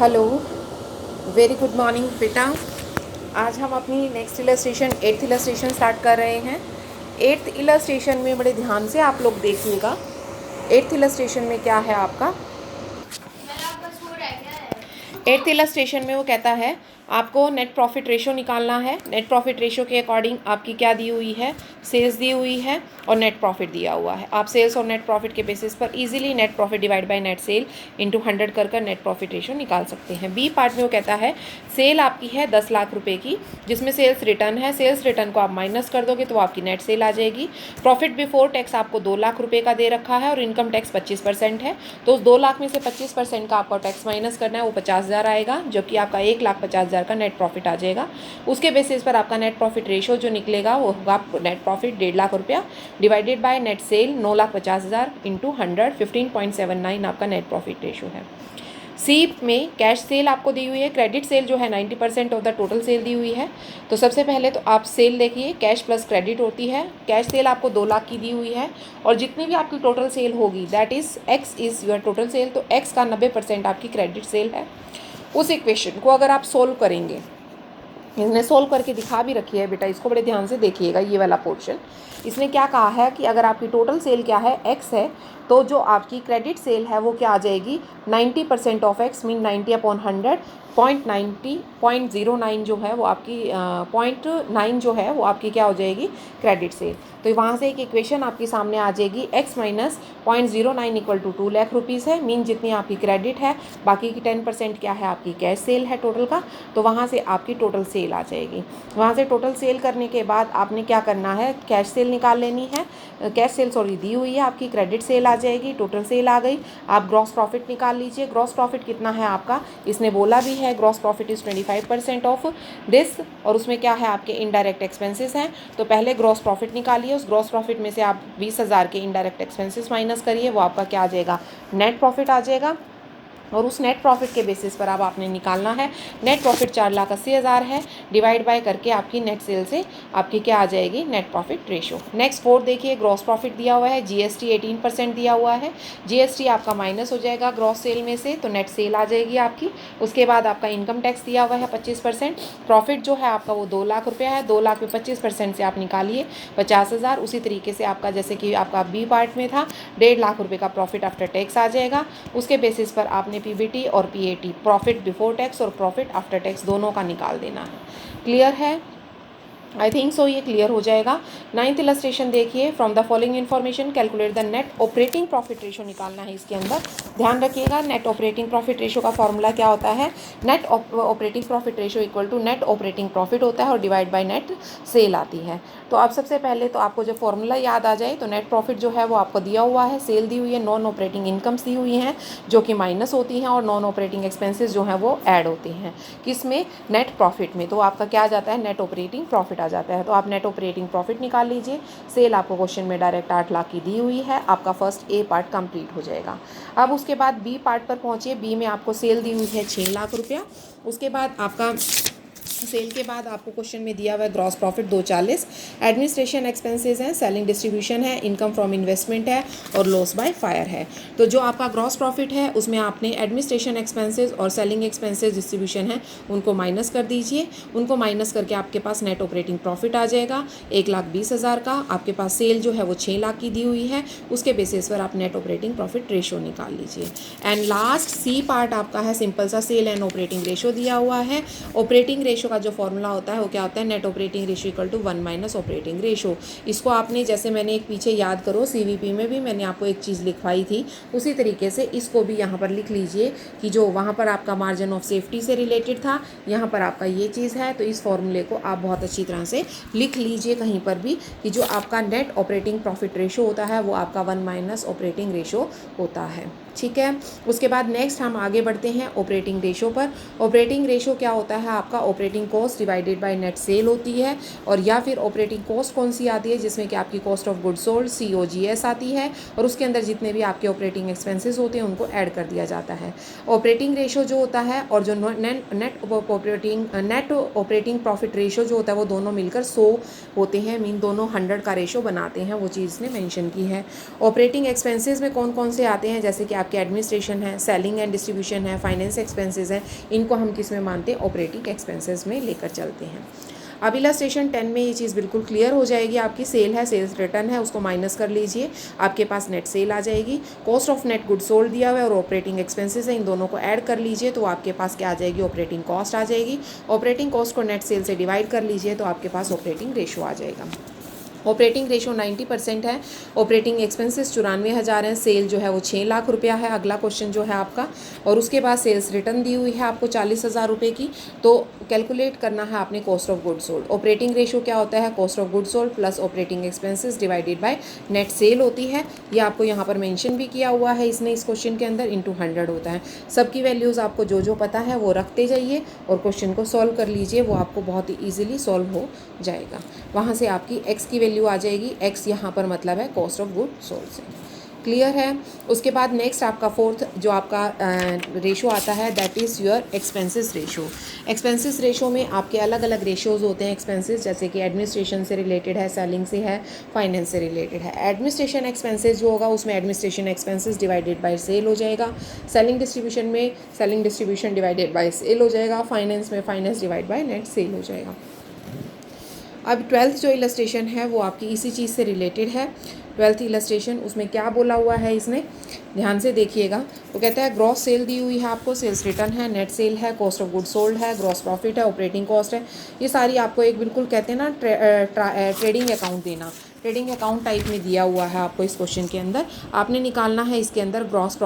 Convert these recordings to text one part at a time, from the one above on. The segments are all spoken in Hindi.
हेलो, वेरी गुड मॉर्निंग बेटा। आज हम अपनी next illustration eighth illustration start कर रहे हैं। एट्थ इलस्ट्रेशन में बड़े ध्यान से आप लोग देखिएगा। एट्थ इलस्ट्रेशन में क्या है आपका, एट्थ इलस्ट्रेशन में वो कहता है आपको नेट प्रॉफिट रेशो निकालना है। नेट प्रॉफिट रेशो के अकॉर्डिंग आपकी क्या दी हुई है, सेल्स दी हुई है और नेट प्रॉफिट दिया हुआ है। आप सेल्स और नेट प्रॉफिट के बेसिस पर easily net profit divide by net cell into 100 कर नेट प्रॉफिट रेशो निकाल सकते हैं। बी पार्ट में वो कहता है सेल आपकी है 10 लाख रुपए की, जिसमें सेल्स रिटर्न है। सेल्स रिटर्न को आप माइनस कर दोगे तो आपकी नेट सेल आ जाएगी। प्रॉफिट बिफोर टैक्स आपको 2 लाख रुपए का दे रखा है और इनकम टैक्स 25% है, तो उस 2 लाख में से 25% का आपको टैक्स माइनस करना है, वो 50,000 आएगा, जबकि आपका 1,50,000 का नेट प्रॉफिट आ जाएगा। उसके बेसिस पर आपका नेट प्रॉफिट रेशो जो निकलेगा वो होगा नेट प्रॉफिट 1.5 लाख रुपया divided by net cell 9,50,000 into 100 15.79 आपका नेट प्रॉफिट रेशो है। सी में कैश सेल आपको दी हुई है, क्रेडिट सेल जो है 90% ऑफ द टोटल सेल दी हुई है। तो सबसे पहले तो आप सेल देखिए, कैश प्लस क्रेडिट होती है। कैश सेल आपको 2 लाख की दी हुई है और जितनी भी आपकी टोटल सेल होगी that is x is your total sale, तो एक्स का 90% आपकी क्रेडिट सेल है। उस इक्वेशन को अगर आप सोल्व करेंगे, इसने सोल्व करके दिखा भी रखी है बेटा, इसको बड़े ध्यान से देखिएगा। ये वाला पोर्शन इसने क्या कहा है कि अगर आपकी टोटल सेल क्या है, एक्स है, तो जो आपकी क्रेडिट सेल है वो क्या आ जाएगी, 90% ऑफ एक्स मीन 90/100, 0.09 जो है वो आपकी 0.9 जो है वो आपकी क्या हो जाएगी, क्रेडिट सेल। तो वहाँ से एक इक्वेशन आपके सामने आ जाएगी, x minus 0.09 equal to 2 lakh rupees है, मीन जितनी आपकी क्रेडिट है, बाकी की 10% क्या है आपकी कैश सेल है टोटल का, तो वहाँ से आपकी टोटल सेल आ जाएगी। वहाँ से टोटल सेल करने के बाद आपने क्या करना है, कैश सेल निकाल लेनी है। कैश सेल सॉरी दी हुई है, आपकी क्रेडिट सेल आ जाएगी, टोटल सेल आ गई। आप ग्रॉस प्रॉफिट निकाल लीजिए। ग्रॉस प्रॉफिट कितना है आपका, इसने बोला भी है gross profit is 25% of this, और उसमें क्या है आपके इनडायरेक्ट एक्सपेंसेस हैं। तो पहले ग्रॉस प्रॉफिट निकालिए, उस ग्रॉस प्रॉफिट में से आप 20,000 के इनडायरेक्ट एक्सपेंसेस माइनस करिए, वो आपका क्या आ जाएगा, नेट प्रॉफिट आ जाएगा। और उस नेट प्रॉफिट के बेसिस पर अब आपने निकालना है। नेट प्रॉफिट 4,80,000 है, डिवाइड बाय करके आपकी नेट सेल से आपकी क्या आ जाएगी, नेट प्रॉफिट रेशो। नेक्स्ट 4 देखिए, ग्रॉस प्रॉफिट दिया हुआ है, जीएसटी 18% दिया हुआ है, जीएसटी आपका माइनस हो जाएगा ग्रॉस सेल में से, तो नेट सेल आ जाएगी आपकी। उसके बाद आपका इनकम टैक्स दिया हुआ है 25%। प्रॉफिट जो है आपका वो 2 लाख रुपया है, 2 लाख में 25% से आप निकालिए 50,000। उसी तरीके से आपका जैसे कि आपका बी पार्ट में था 1.5 लाख रुपये का प्रॉफिट आफ्टर टैक्स आ जाएगा। उसके बेसिस पर आपने पीबीटी और पीएटी, प्रॉफिट बिफोर टैक्स और प्रॉफिट आफ्टर टैक्स, दोनों का निकाल देना है। क्लियर है? आई थिंक सो ये क्लियर हो जाएगा। 9th इलस्ट्रेशन देखिए, from the following information calculate the net operating profit ratio निकालना है इसके अंदर। ध्यान रखिएगा, नेट ऑपरेटिंग प्रॉफिट रेशो का फॉर्मूला क्या होता है, net operating profit ratio equal to net operating profit होता है और डिवाइड बाय नेट सेल आती है। तो आप सबसे पहले तो आपको जब फॉर्मूला याद आ जाए, तो नेट प्रॉफिट जो है वो आपको दिया हुआ है, सेल दी हुई है, नॉन ऑपरेटिंग इनकम्स दी हुई हैं जो कि माइनस होती हैं, और नॉन ऑपरेटिंग एक्सपेंसेस जो हैं वो ऐड होते हैं किसमें, नेट प्रॉफिट में। तो आपका क्या आ जाता है, नेट ऑपरेटिंग प्रॉफिट आ जाता है। तो आप नेट ऑपरेटिंग प्रॉफिट निकाल लीजिए। सेल आपको क्वेश्चन में डायरेक्ट 8 लाख की दी हुई है, आपका फर्स्ट ए पार्ट कंप्लीट हो जाएगा। अब उसके बाद बी पार्ट पर पहुंचिए। बी में आपको सेल दी हुई है 6 लाख रुपया। उसके बाद आपका सेल के बाद आपको क्वेश्चन में दिया हुआ है ग्रॉस प्रॉफिट 240, एडमिनिस्ट्रेशन एक्सपेंसेस हैं, सेलिंग डिस्ट्रीब्यूशन है, इनकम फ्रॉम इन्वेस्टमेंट है और लॉस बाय फायर है। तो जो आपका ग्रॉस प्रॉफिट है उसमें आपने एडमिनिस्ट्रेशन एक्सपेंसेस और सेलिंग एक्सपेंसेस डिस्ट्रीब्यूशन है उनको माइनस कर दीजिए। उनको माइनस करके आपके पास नेट ऑपरेटिंग प्रॉफिट आ जाएगा 1,20,000 का। आपके पास सेल जो है वो 6 लाख की दी हुई है, उसके बेसिस पर आप नेट ऑपरेटिंग प्रॉफिट रेशो निकाल लीजिए। एंड लास्ट सी पार्ट आपका है सिंपल सा, सेल एंड ऑपरेटिंग रेशो दिया हुआ है। ऑपरेटिंग रेशो का जो फॉर्मूला होता है वो क्या होता है, net operating ratio equal to 1 minus operating ratio. इसको आपने जैसे मैंने एक पीछे याद करो, सीवीपी में भी मैंने आपको एक चीज़ लिखवाई थी, उसी तरीके से इसको भी यहाँ पर लिख लीजिए कि जो वहाँ पर आपका मार्जिन ऑफ सेफ्टी से रिलेटेड था, यहाँ पर आपका ये चीज़ है। तो इस फॉर्मूले को आप बहुत अच्छी तरह से लिख लीजिए कहीं पर भी कि जो आपका नेट ऑपरेटिंग प्रॉफिट रेशो होता है वो आपका 1 माइनस ऑपरेटिंग रेशो होता है। ठीक है, उसके बाद नेक्स्ट हम आगे बढ़ते हैं ऑपरेटिंग रेशो पर। ऑपरेटिंग रेशो क्या होता है आपका, operating cost divided by net cell होती है, और या फिर ऑपरेटिंग कॉस्ट कौन सी आती है, जिसमें कि आपकी cost of good sold COGS आती है, और उसके अंदर जितने भी आपके ऑपरेटिंग एक्सपेंसेस होते हैं उनको ऐड कर दिया जाता है। ऑपरेटिंग रेशो जो होता है और जो नेट ऑपरेटिंग प्रॉफिट रेशो जो होता है वो दोनों मिलकर 100 होते हैं, मीन दोनों 100 का रेशो बनाते हैं, वो चीज़ ने मेंशन की है। ऑपरेटिंग एक्सपेंसेस में कौन कौन से आते हैं, जैसे कि आपके एडमिनिस्ट्रेशन है, सेलिंग एंड डिस्ट्रीब्यूशन है, फाइनेंस एक्सपेंसेस हैं, इनको हम किस में मानते हैं, ऑपरेटिंग एक्सपेंसेस में लेकर चलते हैं। अब इलस्ट्रेशन 10 में ये चीज़ बिल्कुल क्लियर हो जाएगी। आपकी सेल है, सेल्स रिटर्न है, उसको माइनस कर लीजिए, आपके पास नेट सेल आ जाएगी। Cost of net good sold दिया हुआ है और ऑपरेटिंग एक्सपेंसेस है, इन दोनों को ऐड कर लीजिए तो आपके पास क्या आ जाएगी, ऑपरेटिंग कॉस्ट आ जाएगी। ऑपरेटिंग कॉस्ट को नेट सेल से डिवाइड कर लीजिए तो आपके पास ऑपरेटिंग रेशो आ जाएगा। ऑपरेटिंग रेशो 90% है, ऑपरेटिंग एक्सपेंसेस 94,000 हैं, सेल जो है वो 6 लाख रुपया है, अगला क्वेश्चन जो है आपका। और उसके बाद सेल्स रिटर्न दी हुई है आपको 40,000 रुपये की। तो कैलकुलेट करना है आपने cost of good sold. Operating ratio क्या होता है, cost of good sold plus operating expenses divided bye net cell होती है। ये आपको यहाँ पर मेंशन भी किया हुआ है इसने इस क्वेश्चन के अंदर, इंटू 100 होता है। सबकी वैल्यूज़ आपको जो जो पता है वो रखते जाइए और क्वेश्चन को सॉल्व कर लीजिए, वो आपको बहुत ही ईजिली सॉल्व हो जाएगा। वहाँ से आपकी एक्स की वैल्यू आ जाएगी, एक्स यहाँ पर मतलब है कॉस्ट ऑफ गुड सोल्ड से। क्लियर है। उसके बाद नेक्स्ट आपका फोर्थ जो आपका रेशो आता है that is your expenses ratio. Expenses ratio में आपके अलग अलग रेशोज़ होते हैं एक्सपेंसेस, जैसे कि एडमिनिस्ट्रेशन से रिलेटेड है, सेलिंग से है, फाइनेंस से रिलेटेड है। एडमिनिस्ट्रेशन एक्सपेंसेस जो होगा उसमें administration expenses divided by sale हो जाएगा। सेलिंग डिस्ट्रीब्यूशन में selling distribution divided by sale हो जाएगा। फाइनेंस में finance divide by net sale हो जाएगा। अब 12th जो इलस्ट्रेशन है वो आपकी इसी चीज़ से रिलेटेड है। 12th इलस्ट्रेशन, उसमें क्या बोला हुआ है इसने, ध्यान से देखिएगा। तो कहता है ग्रॉस सेल दी हुई है आपको, सेल्स रिटर्न है, नेट सेल है, कॉस्ट ऑफ गुड सोल्ड है, ग्रॉस प्रॉफिट है, ऑपरेटिंग कॉस्ट है। ये सारी आपको एक बिल्कुल कहते हैं ना ट्रेडिंग अकाउंट देना, ट्रेडिंग अकाउंट टाइप में दिया हुआ है आपको इस क्वेश्चन के अंदर। आपने निकालना है इसके अंदर gross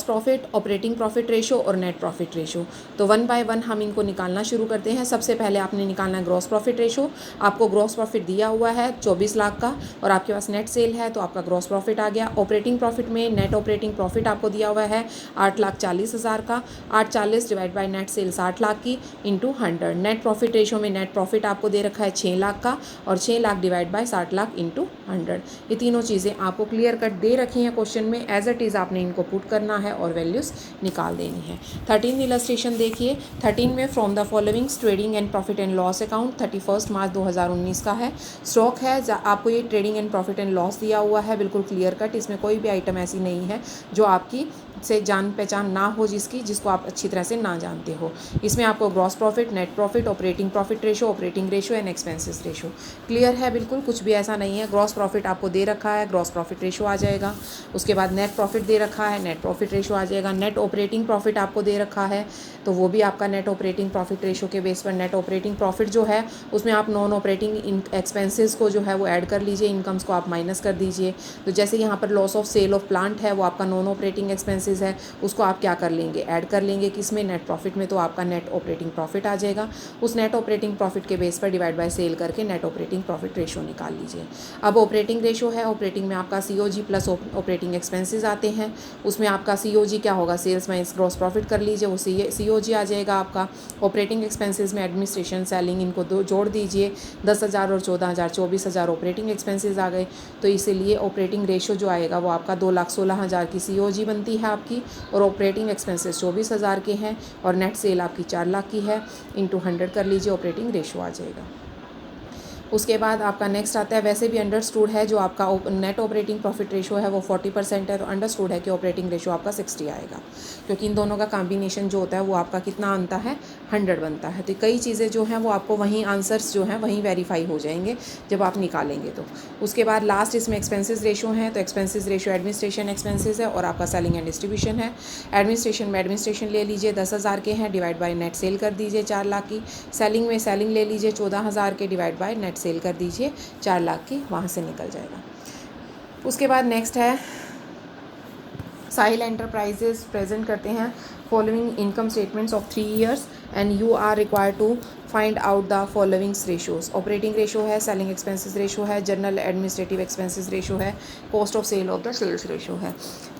profit, operating profit ratio और नेट प्रॉफिट रेशो। तो 1 बाय 1 हम इनको निकालना शुरू करते हैं। सबसे पहले आपने निकालना है ग्रॉस प्रॉफिट रेशो। आपको ग्रॉस प्रॉफिट दिया हुआ है 24 लाख का और आपके पास नेट सेल है तो आपका ग्रॉस प्रॉफिट आ गया। ऑपरेटिंग प्रॉफिट में नेट ऑपरेटिंग प्रॉफिट आपको दिया हुआ है 8,40,000 का। 840 divide by net cell 60 lakh की इंटू 100। नेट प्रॉफिट रेशो में नेट प्रॉफिट आपको दे रखा है 6 लाख का और 6 lakh divide by 60 lakh into 100। ये तीनों चीज़ें आपको क्लियर कट दे रखी हैं क्वेश्चन में, एज इट इज़ आपने इनको पुट करना है और वैल्यूज़ निकाल देनी है। 13 इलस्ट्रेशन देखिए। 13 में from the followings trading and profit and loss account 31 मार्च 2019 का है। स्टॉक है, आपको ये trading and profit and loss दिया हुआ है बिल्कुल क्लियर कट। इसमें कोई भी आइटम ऐसी नहीं है जो आपकी से जान पहचान ना हो, जिसको आप अच्छी तरह से ना जानते हो। इसमें आपको gross profit, net profit, operating profit ratio, operating ratio and expenses ratio clear है बिल्कुल, कुछ भी ऐसा नहीं है। ग्रॉस प्रॉफिट आपको दे रखा है, ग्रॉस प्रॉफिट रेशो आ जाएगा। उसके बाद नेट प्रॉफिट दे रखा है, नेट प्रॉफिट रेशो आ जाएगा। नेट ऑपरेटिंग प्रॉफिट आपको दे रखा है तो वो भी आपका नेट ऑपरेटिंग प्रॉफिट रेशो के बेस पर नेट ऑपरेटिंग प्रॉफिट जो है उसमें आप नॉन ऑपरेटिंग एक्सपेंसेस को जो है वो ऐड कर लीजिए, इनकम्स को आप माइनस कर दीजिए। तो जैसे यहाँ पर loss of sale of plant है वो आपका नॉन ऑपरेटिंग एक्सपेंसेस है, उसको आप क्या कर लेंगे, ऐड कर लेंगे किसमें, नेट प्रॉफिट में। तो आपका नेट ऑपरेटिंग प्रॉफिट आ जाएगा। उस नेट ऑपरेटिंग प्रॉफिट के बेस पर डिवाइड बाय सेल करके नेट ऑपरेटिंग प्रॉफिट रेशो निकाल लीजिए। अब ऑपरेटिंग रेशो है, ऑपरेटिंग में आपका COG प्लस ऑपरेटिंग एक्सपेंसेस आते हैं। उसमें आपका COG क्या होगा, सेल्स माइनस ग्रॉस प्रॉफिट कर लीजिए, वो COG आ जाएगा आपका। ऑपरेटिंग एक्सपेंसेस में एडमिनिस्ट्रेशन, सेलिंग, इनको जोड़ दीजिए। 10,000 और 14,000 24,000 ऑपरेटिंग एक्सपेंसेस आ गए। तो इसीलिए ऑपरेटिंग रेशो जो आएगा वो आपका 2,16,000 की COG बनती है आपकी और ऑपरेटिंग एक्सपेंसेस 24,000 के हैं और नेट सेल आपकी 4 लाख की है, इंटू 100 कर लीजिए, ऑपरेटिंग रेशो आ जाएगा। उसके बाद आपका नेक्स्ट आता है, वैसे भी अंडरस्टूड है जो आपका नेट ऑपरेटिंग प्रॉफिट रेशो है वो 40% है, तो अंडरस्टूड है कि ऑपरेटिंग रेशो आपका 60 आएगा, क्योंकि इन दोनों का कॉम्बिनेशन जो होता है वो आपका कितना बनता है, 100 बनता है। तो कई चीज़ें जो हैं वो आपको वहीं आंसर्स जो हैं वहीं वेरीफाई हो जाएंगे जब आप निकालेंगे। तो उसके बाद लास्ट इसमें एक्सपेंसेस रेशो हैं, तो एक्सपेंसेस रेशो एडमिनिस्ट्रेशन एक्सपेंसेस है और आपका सेलिंग एंड डिस्ट्रीब्यूशन है। एडमिनिस्ट्रेशन में एडमिनिस्ट्रेशन ले लीजिए 10,000 के हैं, डिवाइड बाय नेट सेल कर दीजिए 4 लाख की। सेलिंग में सेलिंग ले लीजिए 14,000 के, डिवाइड बाय नेट सेल कर दीजिए 4 लाख की, वहाँ से निकल जाएगा। उसके बाद नेक्स्ट है साहिल एंटरप्राइजेज प्रेजेंट करते हैं following income statements of 3 years and you are required to find out the followings ratios. Operating ratio है, सेलिंग एक्सपेंसेस रेशो है, जनरल एडमिनिस्ट्रेटिव एक्सपेंसेस रेशो है, cost of sale of the sales ratio है।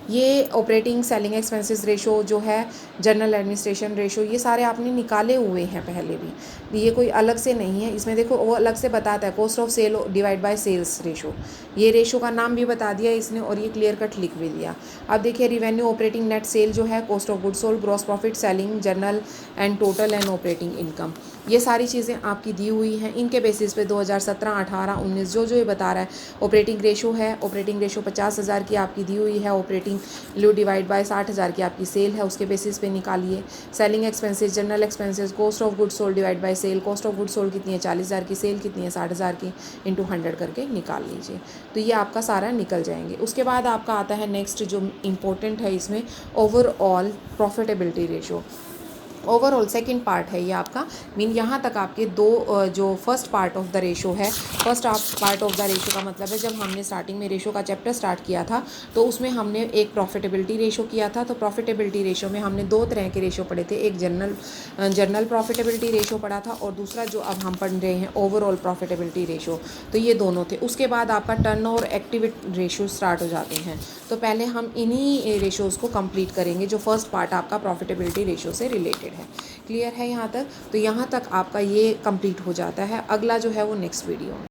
ये ऑपरेटिंग, सेलिंग एक्सपेंसेस रेशो जो है, जनरल एडमिनिस्ट्रेशन रेशो, ये सारे आपने निकाले हुए हैं पहले भी, ये कोई अलग से नहीं है। इसमें देखो वो अलग से बताता है cost of sale divide by sales ratio, ये रेशो का नाम भी बता दिया इसने और ये क्लियर कट लिख भी दिया। अब देखिए रिवेन्यू, ऑपरेटिंग, नेट सेल जो है, cost of good sold, gross profit, selling, general and total and operating income. ये सारी चीज़ें आपकी दी हुई हैं। इनके बेसिस पे 2017, 18, 19 जो ये बता रहा है ऑपरेटिंग रेशो है, ऑपरेटिंग रेशो 50,000 की आपकी दी हुई है, ऑपरेटिंग लो डिवाइड बाय 60,000 की आपकी सेल है, उसके बेसिस पे निकालिए। Selling expenses, general expenses, cost of goods sold divide by sale, cost of goods sold कितनी है 40,000 की, सेल कितनी है 60,000 की, इंटू 100 करके निकाल लीजिए। तो ये आपका सारा निकल जाएंगे। उसके बाद आपका आता है नेक्स्ट जो इम्पोर्टेंट है इसमें, overall profitability ratio. Overall second part है ये आपका, मीन यहाँ तक आपके दो जो first part of the ratio है, first part of the ratio का मतलब है जब हमने स्टार्टिंग में रेशो का चैप्टर स्टार्ट किया था तो उसमें हमने एक प्रॉफिटेबिलिटी रेशो किया था। तो प्रॉफिटेबिलिटी रेशो में हमने दो तरह के रेशो पढ़े थे, एक जनरल प्रॉफिटेबिलिटी रेशो पढ़ा था और दूसरा जो अब हम पढ़ रहे हैं ओवरऑल प्रॉफिटेबिलिटी रेशो। तो ये दोनों थे। उसके बाद आपका टर्न और एक्टिविटी रेशो स्टार्ट हो जाते हैं। तो पहले हम इन्हीं रेशोज़ को कंप्लीट करेंगे जो फर्स्ट पार्ट आपका प्रॉफिटेबिलिटी रेशो से रिलेटेड है। क्लियर है यहाँ तक? तो यहाँ तक आपका ये कंप्लीट हो जाता है। अगला जो है वो नेक्स्ट वीडियो में।